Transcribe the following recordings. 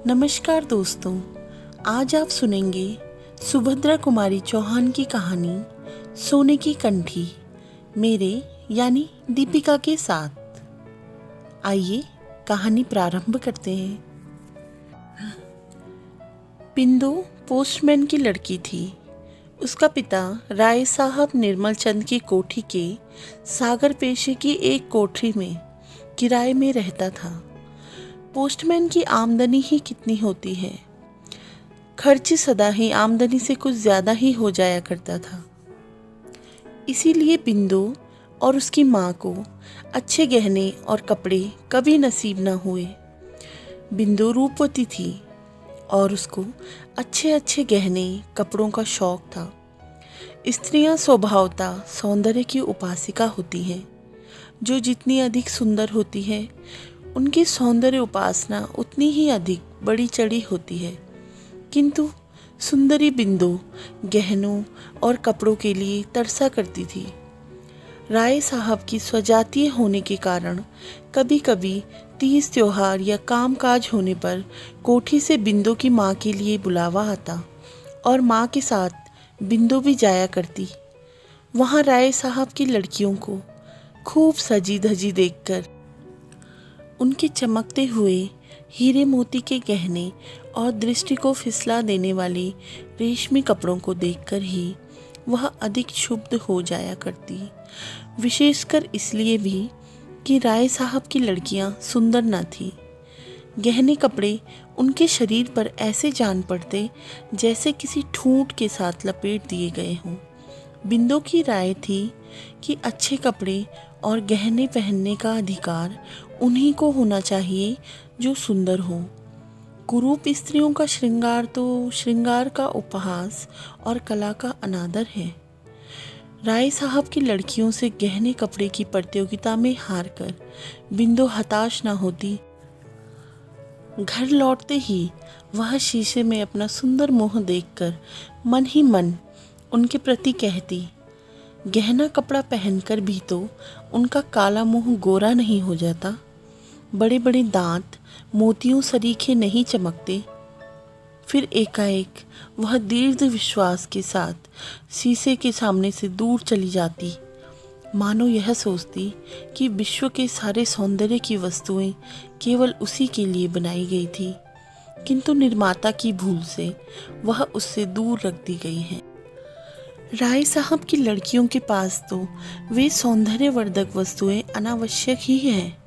नमस्कार दोस्तों, आज आप सुनेंगे सुभद्रा कुमारी चौहान की कहानी सोने की कंठी मेरे यानी दीपिका के साथ। आइए कहानी प्रारंभ करते हैं। बिंदु पोस्टमैन की लड़की थी। उसका पिता राय साहब निर्मल चंद की कोठी के सागर पेशे की एक कोठरी में किराए में रहता था। पोस्टमैन की आमदनी ही कितनी होती है, खर्च सदा ही आमदनी से कुछ ज़्यादा ही हो जाया करता था। इसीलिए बिंदु और उसकी माँ को अच्छे गहने और कपड़े कभी नसीब न हुए। बिंदु रूपवती थी और उसको अच्छे अच्छे गहने कपड़ों का शौक था। स्त्रियां स्वभावतः सौंदर्य की उपासिका होती हैं। जो जितनी अधिक सुंदर होती है, उनकी सौंदर्य उपासना उतनी ही अधिक बड़ी चढ़ी होती है। किंतु सुंदरी बिंदु गहनों और कपड़ों के लिए तरसा करती थी। राय साहब की स्वजातीय होने के कारण कभी कभी तीज त्योहार या कामकाज होने पर कोठी से बिंदु की माँ के लिए बुलावा आता और माँ के साथ बिंदु भी जाया करती। वहाँ राय साहब की लड़कियों को खूब सजी धजी देखकर, उनके चमकते हुए हीरे मोती के गहने और दृष्टि को फिसला देने वाले रेशमी कपड़ों को देखकर ही वह अधिक क्षुब्ध हो जाया करती। विशेषकर इसलिए भी कि राय साहब की लड़कियां सुंदर न थीं। गहने कपड़े उनके शरीर पर ऐसे जान पड़ते जैसे किसी ठूंठ के साथ लपेट दिए गए हों। बिंदु की राय थी कि अच्छे कपड़े और गहने पहनने का अधिकार उन्हीं को होना चाहिए जो सुंदर हो। कुरूप स्त्रियों का श्रृंगार तो श्रृंगार का उपहास और कला का अनादर है। राय साहब की लड़कियों से गहने कपड़े की प्रतियोगिता में हारकर बिंदु हताश न होती। घर लौटते ही वह शीशे में अपना सुंदर मुंह देखकर मन ही मन उनके प्रति कहती, गहना कपड़ा पहनकर भी तो उनका काला मुंह गोरा नहीं हो जाता, बड़े बड़े दांत मोतियों सरीखे नहीं चमकते। फिर एकाएक वह दीर्घ विश्वास के साथ शीशे के सामने से दूर चली जाती, मानो यह सोचती कि विश्व के सारे सौंदर्य की वस्तुएं केवल उसी के लिए बनाई गई थी, किंतु निर्माता की भूल से वह उससे दूर रख दी गई हैं। राय साहब की लड़कियों के पास तो वे सौंदर्यवर्धक वस्तुएं अनावश्यक ही हैं।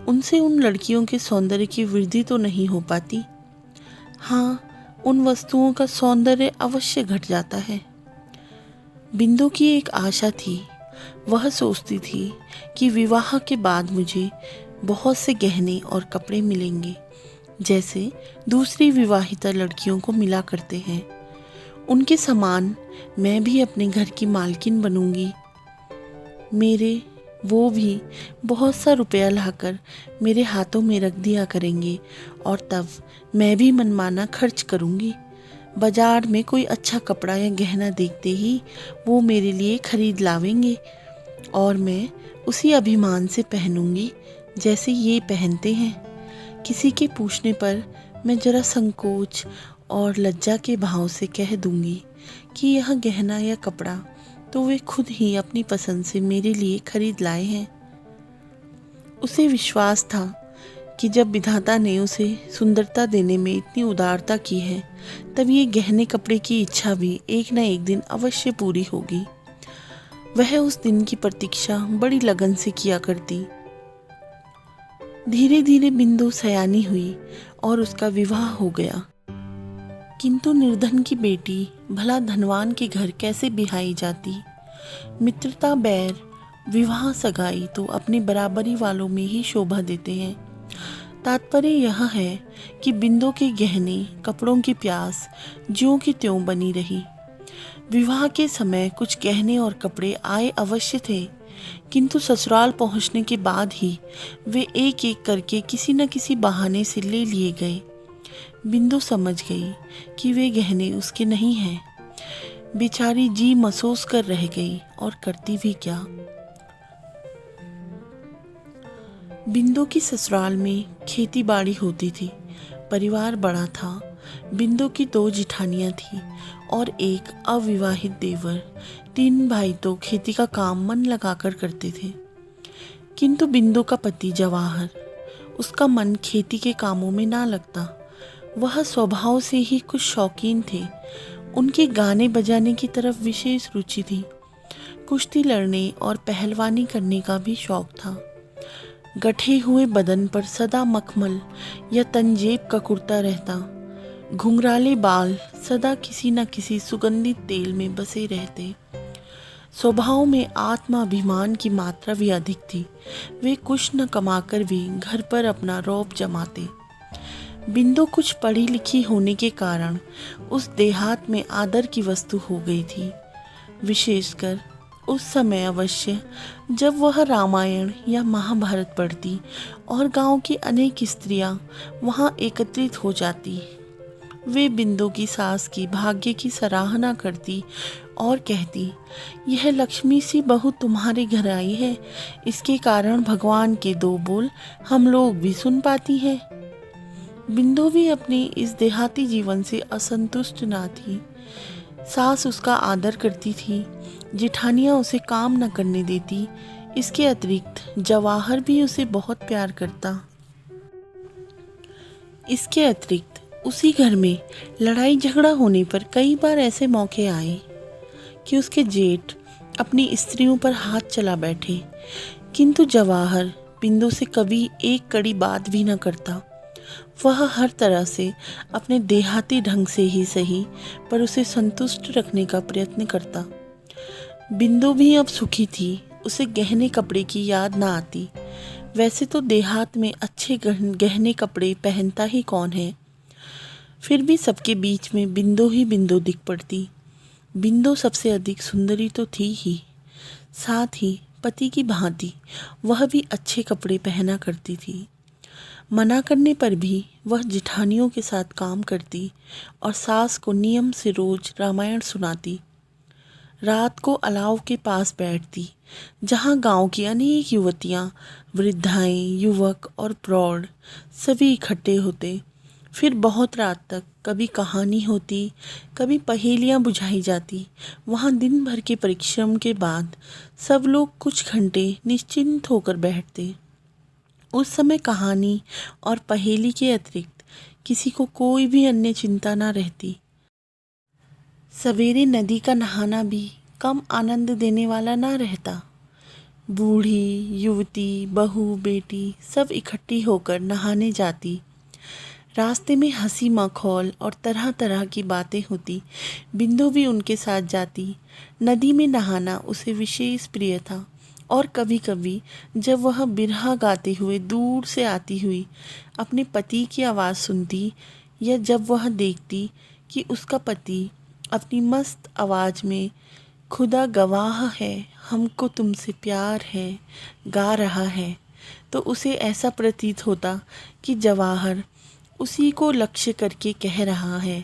उनसे उन लड़कियों के सौंदर्य की वृद्धि तो नहीं हो पाती। हाँ, उन वस्तुओं का सौंदर्य अवश्य घट जाता है। बिंदु की एक आशा थी। वह सोचती थी कि विवाह के बाद मुझे बहुत से गहने और कपड़े मिलेंगे, जैसे दूसरी विवाहिता लड़कियों को मिला करते हैं। उनके समान मैं भी अपने घर की मालकिन बनूंगी। वो भी बहुत सा रुपया लाकर मेरे हाथों में रख दिया करेंगे और तब मैं भी मनमाना खर्च करूंगी। बाजार में कोई अच्छा कपड़ा या गहना देखते ही वो मेरे लिए खरीद लावेंगे और मैं उसी अभिमान से पहनूंगी जैसे ये पहनते हैं। किसी के पूछने पर मैं जरा संकोच और लज्जा के भाव से कह दूंगी कि यह गहना या कपड़ा तो वे खुद ही अपनी पसंद से मेरे लिए खरीद लाए हैं। उसे विश्वास था कि जब विधाता ने उसे सुंदरता देने में इतनी उदारता की है, तब ये गहने कपड़े की इच्छा भी एक न एक दिन अवश्य पूरी होगी। वह उस दिन की प्रतीक्षा बड़ी लगन से किया करती। धीरे धीरे बिंदु सयानी हुई और उसका विवाह हो गया। किंतु निर्धन की बेटी भला धनवान के घर कैसे बिहाई जाती। मित्रता, बैर, विवाह, सगाई तो अपने बराबरी वालों में ही शोभा देते हैं। तात्पर्य यह है कि बिंदु के गहने कपड़ों की प्यास ज्यों की त्यों बनी रही। विवाह के समय कुछ गहने और कपड़े आए अवश्य थे, किंतु ससुराल पहुंचने के बाद ही वे एक एक करके किसी न किसी बहाने से ले लिए गए। बिंदु समझ गई कि वे गहने उसके नहीं हैं। बेचारी जी महसूस कर रह गई और करती भी क्या। बिंदु की ससुराल में खेती बाड़ी होती थी। परिवार बड़ा था। बिंदु की 2 जिठानियाँ थीं और एक अविवाहित देवर। 3 भाई तो खेती का काम मन लगाकर करते थे, किंतु बिंदु का पति जवाहर, उसका मन खेती के कामों में ना लगता। वह स्वभाव से ही कुछ शौकीन थे। उनके गाने बजाने की तरफ विशेष रुचि थी। कुश्ती लड़ने और पहलवानी करने का भी शौक था। गठे हुए बदन पर सदा मखमल या तंजेब का कुर्ता रहता। घुंघराले बाल सदा किसी न किसी सुगंधित तेल में बसे रहते। स्वभाव में आत्माभिमान की मात्रा भी अधिक थी। वे कुछ न कमाकर भी घर पर अपना रौब जमाते। बिंदु कुछ पढ़ी लिखी होने के कारण उस देहात में आदर की वस्तु हो गई थी, विशेषकर उस समय अवश्य जब वह रामायण या महाभारत पढ़ती और गांव की अनेक स्त्रियां वहां एकत्रित हो जाती। वे बिंदु की सास की भाग्य की सराहना करती और कहती, यह लक्ष्मी सी बहू तुम्हारे घर आई है, इसके कारण भगवान के 2 बोल हम लोग भी सुन पाती हैं। बिंदु भी अपने इस देहाती जीवन से असंतुष्ट ना थी। सास उसका आदर करती थी, जिठानियाँ उसे काम न करने देती। इसके अतिरिक्त जवाहर भी उसे बहुत प्यार करता। इसके अतिरिक्त उसी घर में लड़ाई झगड़ा होने पर कई बार ऐसे मौके आए कि उसके जेठ अपनी स्त्रियों पर हाथ चला बैठे, किंतु जवाहर बिंदु से कभी एक कड़ी बात भी न करता। वह हर तरह से अपने देहाती ढंग से ही सही, पर उसे संतुष्ट रखने का प्रयत्न करता। बिंदु भी अब सुखी थी। उसे गहने कपड़े की याद ना आती। वैसे तो देहात में अच्छे गहने कपड़े पहनता ही कौन है, फिर भी सबके बीच में बिंदु ही बिंदु दिख पड़ती। बिंदु सबसे अधिक सुंदरी तो थी ही, साथ ही पति की भांति वह भी अच्छे कपड़े पहना करती थी। मना करने पर भी वह जिठानियों के साथ काम करती और सास को नियम से रोज रामायण सुनाती। रात को अलाव के पास बैठती, जहाँ गांव की अनेक युवतियाँ, वृद्धाएं, युवक और प्रौढ़ सभी इकट्ठे होते। फिर बहुत रात तक कभी कहानी होती, कभी पहेलियाँ बुझाई जाती। वहाँ दिन भर के परिश्रम के बाद सब लोग कुछ घंटे निश्चिंत होकर बैठते। उस समय कहानी और पहेली के अतिरिक्त किसी को कोई भी अन्य चिंता न रहती। सवेरे नदी का नहाना भी कम आनंद देने वाला ना रहता। बूढ़ी, युवती, बहू, बेटी सब इकट्ठी होकर नहाने जाती। रास्ते में हंसी मखौल और तरह तरह की बातें होती। बिंदु भी उनके साथ जाती। नदी में नहाना उसे विशेष प्रिय था और कभी कभी जब वह बिरहा गाते हुए दूर से आती हुई अपने पति की आवाज़ सुनती, या जब वह देखती कि उसका पति अपनी मस्त आवाज़ में खुदा गवाह है हमको तुमसे प्यार है गा रहा है, तो उसे ऐसा प्रतीत होता कि जवाहर उसी को लक्ष्य करके कह रहा है।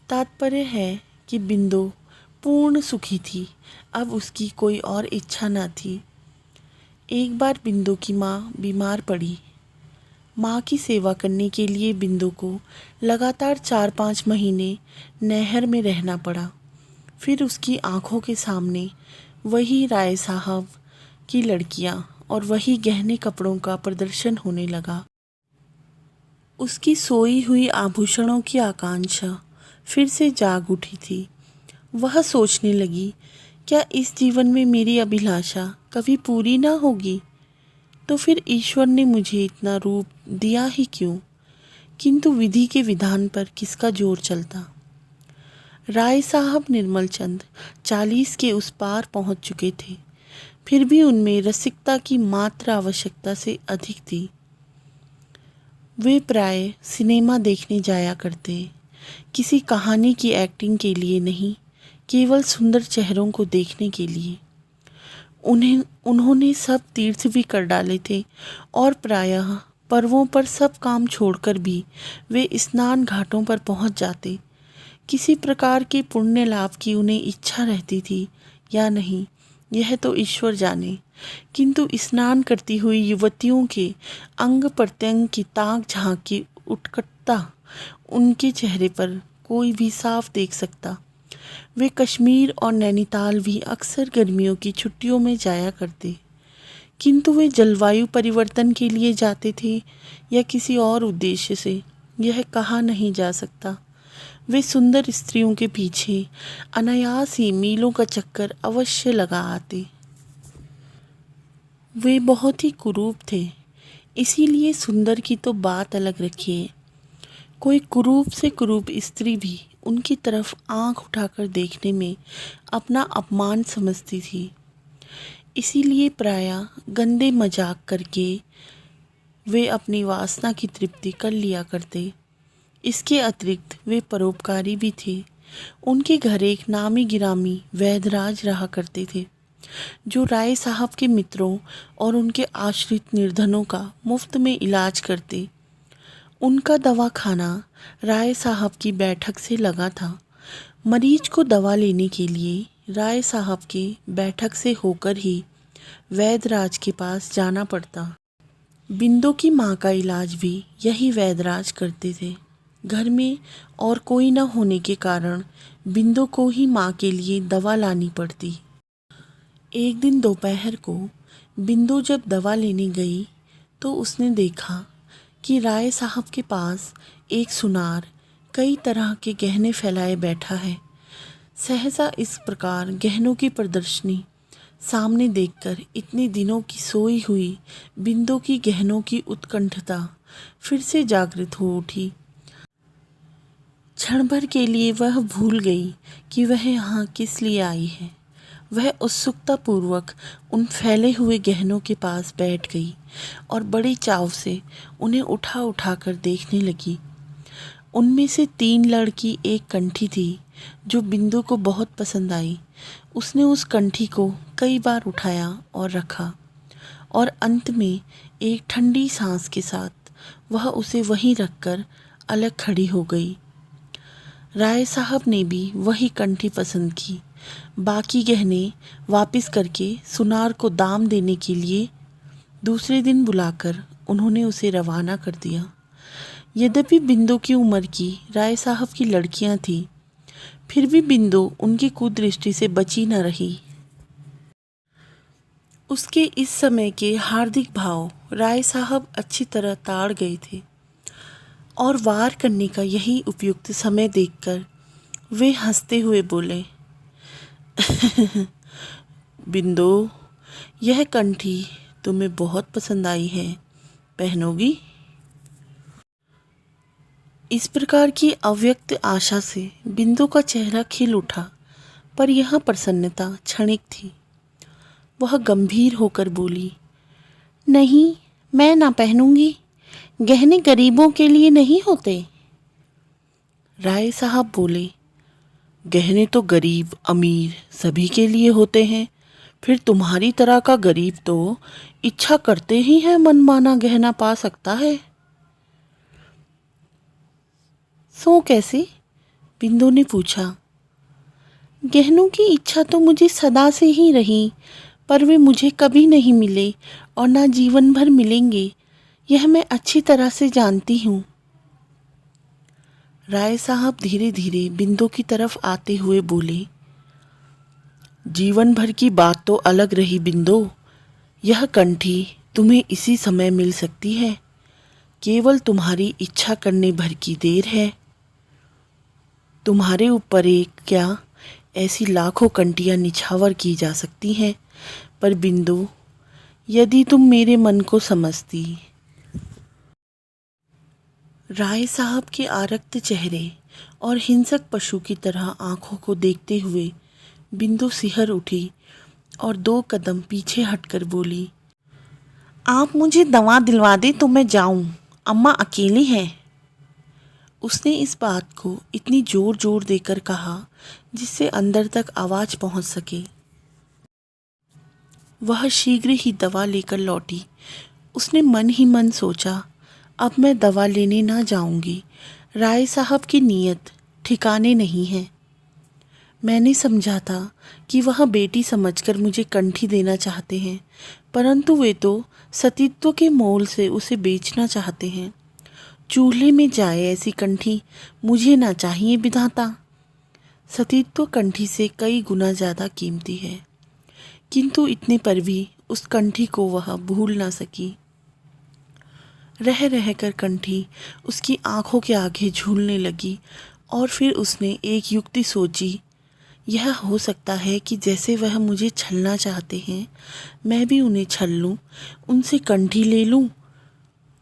तात्पर्य है कि बिंदु पूर्ण सुखी थी। अब उसकी कोई और इच्छा न थी। एक बार बिंदु की माँ बीमार पड़ी। माँ की सेवा करने के लिए बिंदु को लगातार 4-5 महीने नहर में रहना पड़ा। फिर उसकी आंखों के सामने वही राय साहब की लड़कियां और वही गहने कपड़ों का प्रदर्शन होने लगा। उसकी सोई हुई आभूषणों की आकांक्षा फिर से जाग उठी थी। वह सोचने लगी, क्या इस जीवन में मेरी अभिलाषा कभी पूरी ना होगी? तो फिर ईश्वर ने मुझे इतना रूप दिया ही क्यों? किंतु विधि के विधान पर किसका जोर चलता। राय साहब निर्मल चंद 40 के उस पार पहुंच चुके थे, फिर भी उनमें रसिकता की मात्रा आवश्यकता से अधिक थी। वे प्राय सिनेमा देखने जाया करते, किसी कहानी की एक्टिंग के लिए नहीं, केवल सुंदर चेहरों को देखने के लिए। उन्होंने सब तीर्थ भी कर डाले थे और प्रायः पर्वों पर सब काम छोड़कर भी वे स्नान घाटों पर पहुंच जाते। किसी प्रकार के पुण्य लाभ की उन्हें इच्छा रहती थी या नहीं, यह तो ईश्वर जाने, किंतु स्नान करती हुई युवतियों के अंग प्रत्यंग की ताक झांक की उत्कटता स्पष्टता उनके चेहरे पर कोई भी साफ देख सकता। वे कश्मीर और नैनीताल भी अक्सर गर्मियों की छुट्टियों में जाया करते, किंतु वे जलवायु परिवर्तन के लिए जाते थे या किसी और उद्देश्य से, यह कहा नहीं जा सकता। वे सुंदर स्त्रियों के पीछे अनायास ही मीलों का चक्कर अवश्य लगा आते। वे बहुत ही कुरूप थे, इसीलिए सुंदर की तो बात अलग रखिए। कोई कुरूप से कुरूप स्त्री भी उनकी तरफ आंख उठाकर देखने में अपना अपमान समझती थी। इसीलिए प्रायः गंदे मजाक करके वे अपनी वासना की तृप्ति कर लिया करते। इसके अतिरिक्त वे परोपकारी भी थे। उनके घर एक नामी गिरामी वैद्यराज रहा करते थे, जो राय साहब के मित्रों और उनके आश्रित निर्धनों का मुफ्त में इलाज करते। उनका दवाखाना राय साहब की बैठक से लगा था। मरीज को दवा लेने के लिए राय साहब के बैठक से होकर ही वैद्यराज के पास जाना पड़ता। बिंदु की माँ का इलाज भी यही वैद्यराज करते थे। घर में और कोई न होने के कारण बिंदु को ही माँ के लिए दवा लानी पड़ती। एक दिन दोपहर को बिंदु जब दवा लेने गई तो उसने देखा कि राय साहब के पास एक सुनार कई तरह के गहने फैलाए बैठा है। सहसा इस प्रकार गहनों की प्रदर्शनी सामने देखकर इतने दिनों की सोई हुई बिंदु की गहनों की उत्कंठता फिर से जागृत हो उठी। क्षण भर के लिए वह भूल गई कि वह यहाँ किस लिए आई है। वह उत्सुकता पूर्वक उन फैले हुए गहनों के पास बैठ गई और बड़े चाव से उन्हें उठा उठा कर देखने लगी। उनमें से 3 लड़की एक कंठी थी जो बिंदु को बहुत पसंद आई। उसने उस कंठी को कई बार उठाया और रखा और अंत में एक ठंडी सांस के साथ वह उसे वहीं रखकर अलग खड़ी हो गई। राय साहब ने भी वही कंठी पसंद की। बाकी गहने वापस करके सुनार को दाम देने के लिए दूसरे दिन बुलाकर उन्होंने उसे रवाना कर दिया। यद्यपि बिंदु की उम्र की राय साहब की लड़कियां थीं, फिर भी बिंदु उनकी कुदृष्टि से बची न रही। उसके इस समय के हार्दिक भाव राय साहब अच्छी तरह ताड़ गए थे और वार करने का यही उपयुक्त समय देखकर वे हंसते हुए बोले, बिंदु, यह कंठी तुम्हें बहुत पसंद आई है, पहनोगी? इस प्रकार की अव्यक्त आशा से बिंदु का चेहरा खिल उठा, पर यह प्रसन्नता क्षणिक थी। वह गंभीर होकर बोली, नहीं, मैं ना पहनूंगी। गहने गरीबों के लिए नहीं होते। राय साहब बोले, गहने तो गरीब अमीर सभी के लिए होते हैं। फिर तुम्हारी तरह का गरीब तो इच्छा करते ही है मनमाना गहना पा सकता है। सो कैसे? बिंदु ने पूछा। गहनों की इच्छा तो मुझे सदा से ही रही, पर वे मुझे कभी नहीं मिले और ना जीवन भर मिलेंगे, यह मैं अच्छी तरह से जानती हूँ। राय साहब धीरे धीरे बिंदु की तरफ आते हुए बोले, जीवन भर की बात तो अलग रही बिंदु, यह कंठी तुम्हें इसी समय मिल सकती है। केवल तुम्हारी इच्छा करने भर की देर है। तुम्हारे ऊपर एक क्या, ऐसी लाखों कंटियां निछावर की जा सकती हैं, पर बिंदु, यदि तुम मेरे मन को समझती। राय साहब के आरक्त चेहरे और हिंसक पशु की तरह आंखों को देखते हुए बिंदु सिहर उठी और 2 कदम पीछे हटकर बोली, आप मुझे दवा दिलवा दे तो मैं जाऊं, अम्मा अकेली हैं। उसने इस बात को इतनी जोर जोर देकर कहा जिससे अंदर तक आवाज़ पहुंच सके। वह शीघ्र ही दवा लेकर लौटी। उसने मन ही मन सोचा, अब मैं दवा लेने ना जाऊंगी। राय साहब की नीयत ठिकाने नहीं है। मैंने समझा था कि वह बेटी समझकर मुझे कंठी देना चाहते हैं, परंतु वे तो सतीत्व के मोल से उसे बेचना चाहते हैं। चूल्हे में जाए ऐसी कंठी मुझे ना चाहिए विधाता। सतीत्व कंठी से कई गुना ज़्यादा कीमती है, किंतु इतने पर भी उस कंठी को वह भूल ना सकी। रह रहकर कंठी उसकी आंखों के आगे झूलने लगी और फिर उसने एक युक्ति सोची। यह हो सकता है कि जैसे वह मुझे छलना चाहते हैं, मैं भी उन्हें छल लूँ, उनसे कंठी ले लूँ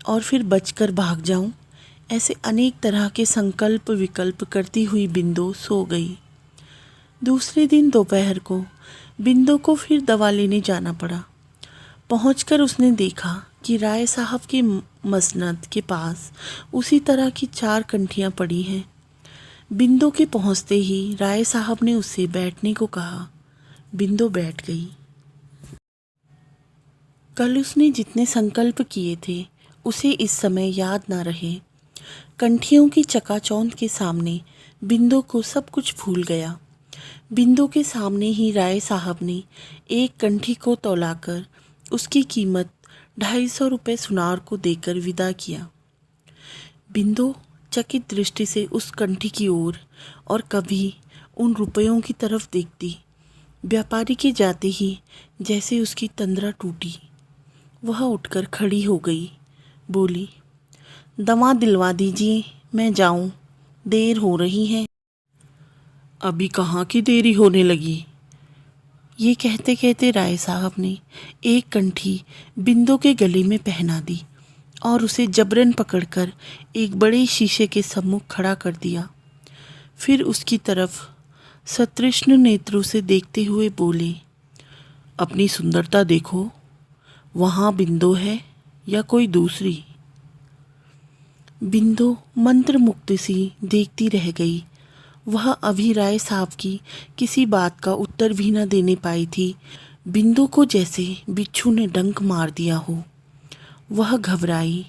और फिर बचकर भाग जाऊँ। ऐसे अनेक तरह के संकल्प विकल्प करती हुई बिंदु सो गई। दूसरे दिन दोपहर को बिंदु को फिर दवा लेने जाना पड़ा। पहुंचकर उसने देखा कि राय साहब के मसनद के पास उसी तरह की 4 कंठियाँ पड़ी हैं। बिंदु के पहुंचते ही राय साहब ने उससे बैठने को कहा। बिंदु बैठ गई। कल उसने जितने संकल्प किए थे उसे इस समय याद ना रहे। कंठियों की चकाचौंध के सामने बिंदु को सब कुछ भूल गया। बिंदु के सामने ही राय साहब ने एक कंठी को तौलाकर उसकी कीमत 250 रुपये सुनार को देकर विदा किया। बिंदु चकित दृष्टि से उस कंठी की ओर और कभी उन रुपयों की तरफ देखती। व्यापारी के जाते ही जैसे उसकी तंद्रा टूटी। वह उठकर खड़ी हो गई, बोली, दवा दिलवा दीजिए, मैं जाऊं, देर हो रही है। अभी कहाँ की देरी होने लगी। ये कहते कहते राय साहब ने एक कंठी बिंदु के गले में पहना दी और उसे जबरन पकड़कर एक बड़े शीशे के सम्मुख खड़ा कर दिया। फिर उसकी तरफ सतृष्ण नेत्रों से देखते हुए बोले, अपनी सुंदरता देखो, वहाँ बिंदु है या कोई दूसरी। बिंदु मंत्रमुग्ध सी देखती रह गई। वह अभी राय साहब की किसी बात का उत्तर भी न देने पाई थी। बिंदु को जैसे बिच्छू ने डंक मार दिया हो। वह घबराई,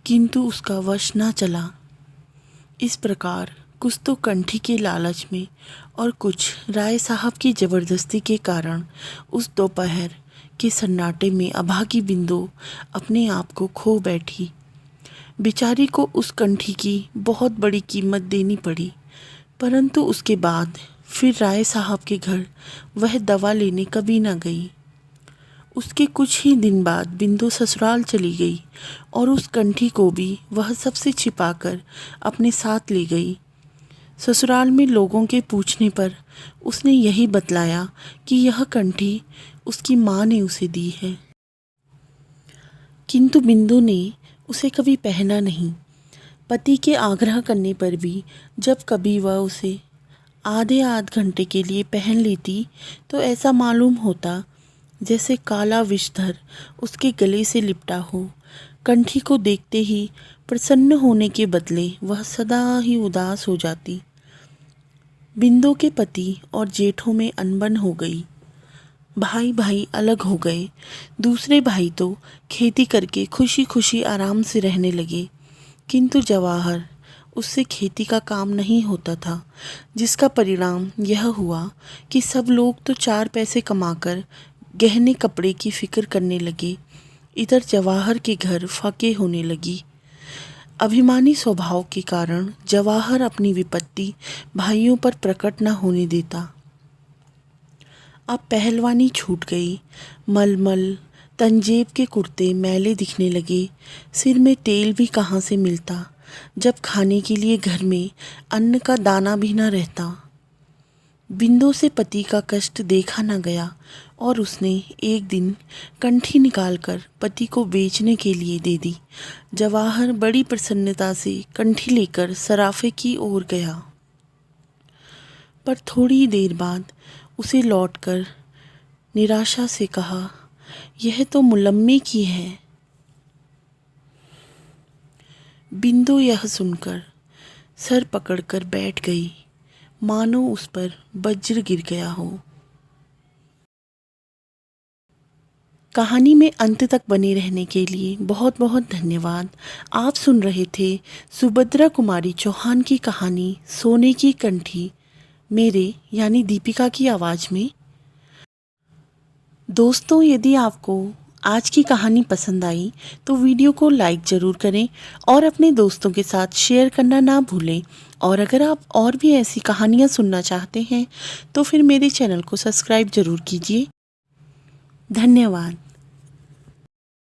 किंतु उसका वश न चला। इस प्रकार कुछ तो कंठी के लालच में और कुछ राय साहब की ज़बरदस्ती के कारण उस दोपहर के सन्नाटे में अभागी बिंदु अपने आप को खो बैठी। बेचारी को उस कंठी की बहुत बड़ी कीमत देनी पड़ी, परंतु उसके बाद फिर राय साहब के घर वह दवा लेने कभी न गई। उसके कुछ ही दिन बाद बिंदु ससुराल चली गई और उस कंठी को भी वह सबसे छिपाकर अपने साथ ले गई। ससुराल में लोगों के पूछने पर उसने यही बतलाया कि यह कंठी उसकी माँ ने उसे दी है, किंतु बिंदु ने उसे कभी पहना नहीं। पति के आग्रह करने पर भी जब कभी वह उसे आध घंटे के लिए पहन लेती तो ऐसा मालूम होता जैसे काला विषधर उसके गले से लिपटा हो। कंठी को देखते ही प्रसन्न होने के बदले वह सदा ही उदास हो जाती। बिंदु के पति और जेठों में अनबन हो गई। भाई भाई अलग हो गए। दूसरे भाई तो खेती करके खुशी खुशी आराम से रहने लगे, किंतु जवाहर, उससे खेती का काम नहीं होता था, जिसका परिणाम यह हुआ कि सब लोग तो 4 पैसे कमाकर गहने कपड़े की फिक्र करने लगे। इधर जवाहर के घर फाके होने लगी। अभिमानी स्वभाव के कारण जवाहर अपनी विपत्ति भाइयों पर प्रकट न होने देता। अब पहलवानी छूट गई। मलमल तंजेब के कुर्ते मैले दिखने लगे। सिर में तेल भी कहाँ से मिलता, जब खाने के लिए घर में अन्न का दाना भी न रहता। बिंदु से पति का कष्ट देखा न गया और उसने एक दिन कंठी निकालकर पति को बेचने के लिए दे दी। जवाहर बड़ी प्रसन्नता से कंठी लेकर सराफे की ओर गया, पर थोड़ी देर बाद उसे लौटकर निराशा से कहा, यह तो मुलम्मे की है। बिंदु यह सुनकर सर पकड़कर बैठ गई, मानो उस पर वज्र गिर गया हो। कहानी में अंत तक बने रहने के लिए बहुत बहुत धन्यवाद। आप सुन रहे थे सुभद्रा कुमारी चौहान की कहानी सोने की कंठी, मेरे यानी दीपिका की आवाज़ में। दोस्तों, यदि आपको आज की कहानी पसंद आई तो वीडियो को लाइक ज़रूर करें और अपने दोस्तों के साथ शेयर करना ना भूलें। और अगर आप और भी ऐसी कहानियाँ सुनना चाहते हैं तो फिर मेरे चैनल को सब्सक्राइब ज़रूर कीजिए। धन्यवाद।